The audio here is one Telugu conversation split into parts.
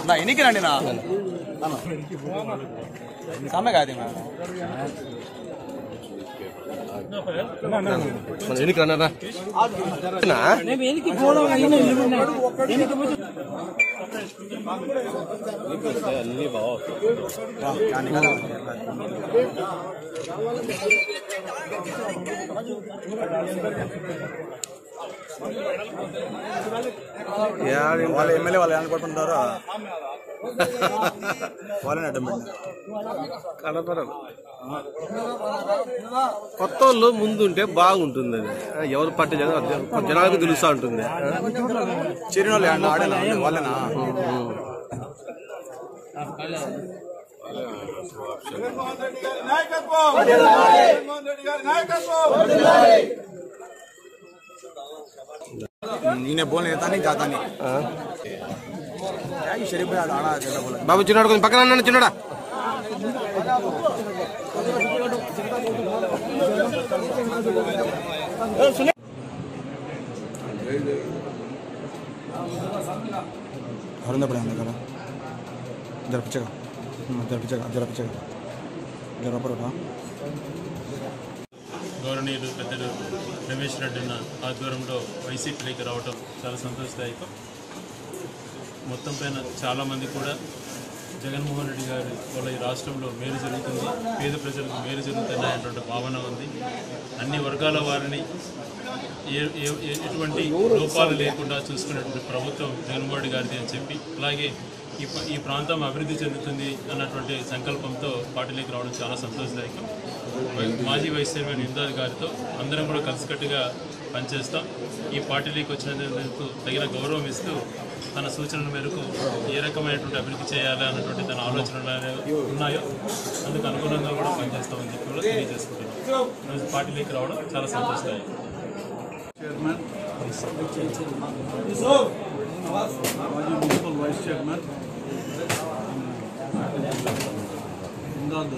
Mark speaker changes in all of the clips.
Speaker 1: ఎన్నికరండి నా సమ్మె కాదు ఎన్నికరన్నా వాళ్ళ ఎమ్మెల్యే వాళ్ళు అనుకుంటున్నారో వాళ్ళని అడ్డం కనపడరు. కొత్త వాళ్ళు ముందుంటే బాగుంటుంది. ఎవరు పట్టి జనాలకు తెలుస్తూ ఉంటుంది. చిన్న వాళ్ళు ఆడేలా వాళ్ళనా నేనే బోల్ నేతాని జాతాని బాబు చిన్నాడు కొంచెం పక్కన అన్నాడు చిన్నాడా हरंदा पड़ा हमने करा जरा पीछे जरा पर उठा
Speaker 2: గౌరవనీయులు పెద్దలు రమేష్ రెడ్డి అన్న ఆధ్వర్యంలో వైసీపీలోకి రావడం చాలా సంతోషదాయకం. మొత్తం పైన చాలామంది కూడా జగన్మోహన్ రెడ్డి గారి వల్ల ఈ రాష్ట్రంలో మేలు జరుగుతుంది, పేద ప్రజలకు మేలు జరుగుతున్నాయనేటువంటి భావన ఉంది. అన్ని వర్గాల వారిని ఎటువంటి లోపాలు లేకుండా చూసుకునేటువంటి ప్రభుత్వం జగన్మోహన్ రెడ్డి గారిది అని చెప్పి, అలాగే ఈ ప్రాంతం అభివృద్ధి చెందుతుంది అన్నటువంటి సంకల్పంతో పార్టీలోకి రావడం చాలా సంతోషదాయకం. మాజీ వైస్ చైర్మన్ ఇందాద్ గారితో అందరం కూడా కలిసికట్టుగా పనిచేస్తాం. ఈ పార్టీలోకి వచ్చినందుకు తగిన గౌరవం ఇస్తూ తన సూచనల మేరకు ఏ రకమైనటువంటి అభివృద్ధి చేయాలి అన్నటువంటి తన ఆలోచనలు ఉన్నాయో అందుకు అనుగుణంగా కూడా పనిచేస్తామని చెప్పి కూడా తెలియజేసుకుంటున్నాం. ఈరోజు పార్టీలోకి రావడం చాలా సంతోషదాయకం.
Speaker 3: మాజీ మున్సిపల్ వైస్ చైర్మన్ ఇందాద్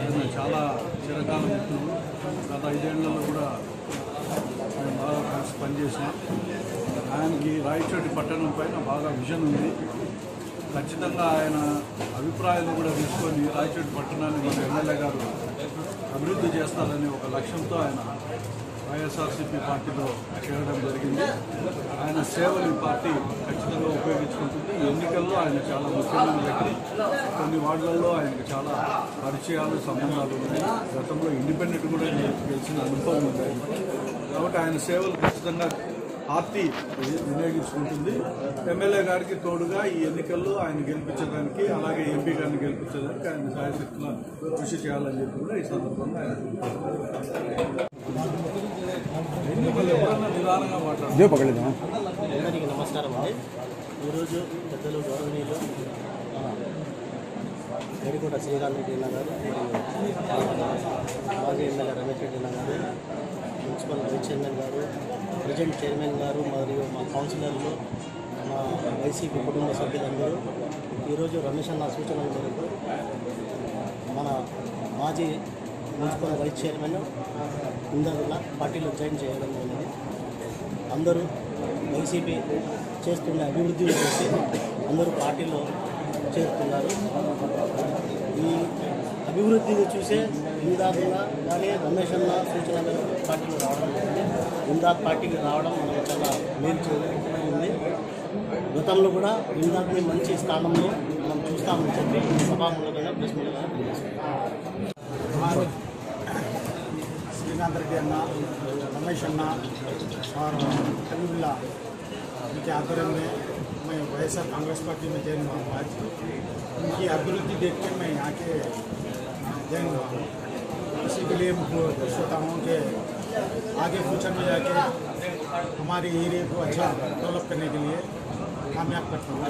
Speaker 3: ఆయన చాలా చిరకాల మిత్రులు. గత 5 ఏళ్లలో కూడా ఆయన బాగా కలిసి పనిచేసాం. ఆయనకి రాయచోటి పట్టణం పైన బాగా విజన్ ఉంది. ఖచ్చితంగా ఆయన అభిప్రాయాలు కూడా తీసుకొని రాయచోటి పట్టణాన్ని మన ఎమ్మెల్యే గారు అభివృద్ధి చేస్తారనే ఒక లక్ష్యంతో ఆయన వైఎస్ఆర్సీపీ పార్టీలో చేరడం జరిగింది. ఆయన సేవలు ఈ పార్టీ ఖచ్చితంగా ఉపయోగించుకుంటుంది. ఎన్నికల్లో ఆయన చాలా ముఖ్యమైన వ్యక్తి. కొన్ని వార్డులలో ఆయనకు చాలా పరిచయాలు, సంబంధాలు ఉన్నాయి. గతంలో ఇండిపెండెంట్ కూడా గెలిచిన అనుభవం ఉంది. కాబట్టి ఆయన సేవలు ఖచ్చితంగా పార్టీ వినియోగించుకుంటుంది. ఎమ్మెల్యే గారికి తోడుగా ఈ ఎన్నికల్లో ఆయన గెలిపించడానికి, అలాగే ఎంపీ గారిని గెలిపించడానికి ఆయన సాయశక్తుల కృషి చేయాలని చెప్పి కూడా ఈ సందర్భంగా ఆయన
Speaker 4: అందరికీ నమస్కారం అండి. ఈరోజు పెద్దలు గౌరవనీయులు గడికోట శ్రీకాంత్ రెడ్డి అన్న గారు, మాజీ ఎమ్మెల్యే రమేష్ రెడ్డి అన్న గారు, మున్సిపల్ వైస్ చైర్మన్ గారు, ప్రజెంట్ చైర్మన్ గారు మరియు మా కౌన్సిలర్లు, మా వైసీపీ కుటుంబ సభ్యులందరూ ఈరోజు రమేష్ అన్న సూచనల మేరకు మన మాజీ మున్సిపల్ వైస్ చైర్మన్ ఇందాదుల్లా పార్టీలో జాయిన్ చేయడం జరిగింది. అందరూ వైసీపీ చేస్తున్న అభివృద్ధిని చూసి అందరూ పార్టీలో చేరుతున్నారు. ఈ అభివృద్ధిని చూసే ఇందాదుల్లా కానీ రమేష్ అన్న సూచన మేరకు పార్టీలో రావడం జరిగింది. ఇందాద్ పార్టీకి రావడం మనకు చాలా మేలు ఉంది. గతంలో కూడా ఇందాద్ని మంచి స్థానంలో మనం చూస్తామని చెప్పి సభాముఖంగా ప్రెస్ మీడియా
Speaker 5: श्रीकांत रेड्डी अन्न रमेश अन्न और कलीमुल्ला उनके आध्वर्य में मैं वाईएसआर कांग्रेस पार्टी में ज्वाइन हुआ हूँ। आज उनकी अभिवृद्धि देख के मैं यहाँ के ज्वाइन हुआ हूँ। इसी के लिए खुश होता हूँ कि आगे फ्यूचर में जाके हमारे एरिया को अच्छा डेवलप करने के लिए कामयाब करता हूँ।